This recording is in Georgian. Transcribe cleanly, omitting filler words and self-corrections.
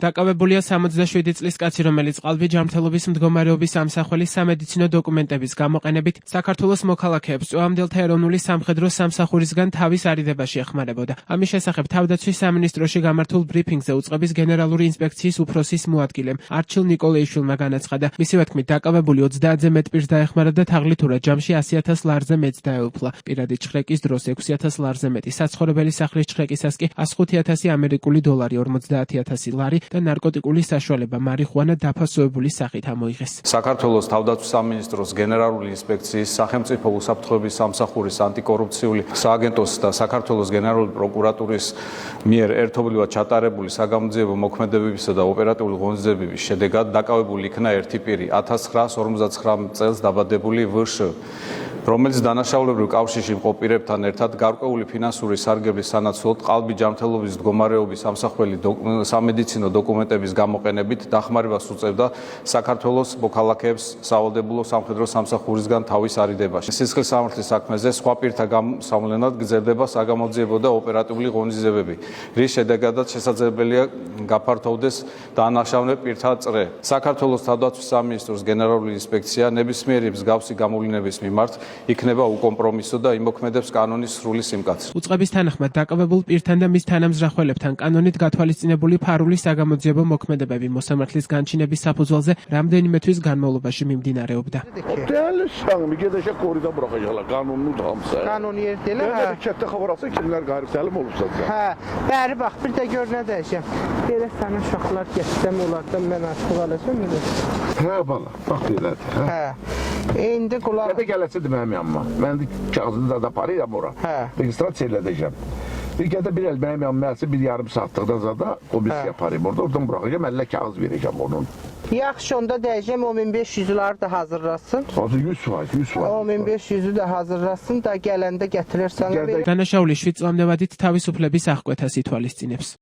Დაკავებულია 67 წლის კაცი, რომელიც ყალბი ჯანმრთელობის მდგომარეობის ამსახველის სამედიცინო დოკუმენტების გამოყენებით საქართველოს მოქალაქეებს წვევამდელთა ეროვნული სამხედრო სამსახურისგან თავის არიდებაში ეხმარებოდა. ამის შესახებ თავდაცვის სამინისტროში გამართულ ბრიფინგზე უწყების გენერალური ინსპექციის უფროსის მოადგილემ არჩილ ნიკოლეიშვილმა განაცხადა, მისივე თქმით, დაკავებული 30-ზე მეტ პირს დაეხმარა და თაღლითურად ჯამში 100,000 ლარზე მეტს დაეუფლა. პირადი ჩხრეკის დროს 6,000 ლარზე მეტი, საცხოვრებელი სახლის ჩხრეკისას კი 105,000 ამერიკული დოლარი, 50,000 ლარი და ნარკოტიკული საშუალება მარიხუანა დაფასოებული სახით ამოიღეს. საქართველოს თავდაცვის სამინისტროს გენერალური ინსპექციის, სახელმწიფო უსაფრთხოების სამსახურის ანტიკორუფციული სააგენტოს და საქართველოს გენერალური პროკურატურის მიერ ერთობლივად ჩატარებული საგამოძიებო მოქმედებებისა და ოპერატიული ღონისძიებების შედეგად დაკავებული იქნა ერთი პირი 1959 წელს დაბადებული ვშ, რომელიც დანაშაულებრივ კავშირში მყოფ პირებთან ერთად გარკვეული ფინანსური სარგებლის სანაცვლოდ ყალბი ჯანმრთელობის მდგომარეობის სამსახველი სამედიცინო დოკუმენტების გამოყენებით დახმარებას უწევდა საქართველოს მოქალაქეებს სავალდებულო სამხედრო სამსახურისგან თავის არიდებაში. სისხლის სამართლის საქმეზე სხვა პირთა გამოსავლენად გრძელდება საგამოძიებო და ოპერატიული ღონისძიებები, რის შედეგადაც შესაძლებელია გაფართოვდეს დანაშაულე პირთა წრე. საქართველოს თავდაცვის სამინისტროს გენერალური ინსპექცია ნებისმიერი მსგავსი გამოვლინების მიმართ იქნება უკომპრომისო და იმოქმედებს კანონის სრული სიმკაცრით. უწყების თანახმად დაკავებულ პირთან და მის თანამზრახველებთან კანონით გათვალისწინებული ფარული საგამოძიებო მოქმედებები მოსამართლის განჩინების საფუძველზე რამდენიმე თვის განმავლობაში მიმდინარეობდა. Bəri bax, bir də gör nə dəyişəm. Belə sənə uşaqlar gətirəm, onlardan mən artıq alacam. Hə, bala, bax belədir. Hə. İndi qulaq. Qədə gələsidir mənim yanıma. Mən də kağızını da aparıram ora. Registrasiya elədəcəm. Bir qədə bir el mənim yanıma gəlsə, bir yarım saatlıqdan zada o birisi yaparım orada. Oradan bıraxacam, əllə kağız verəcəm onun. Yaxşı, onda dəyəcəm 10.500'ları da hazırlasın. 100%. 10.500'ü də hazırlasın da gələndə gətirərsən. დანაშაული 7 წლამდე ვადით თავისუფლების აღკვეთას ითვალისწინებს.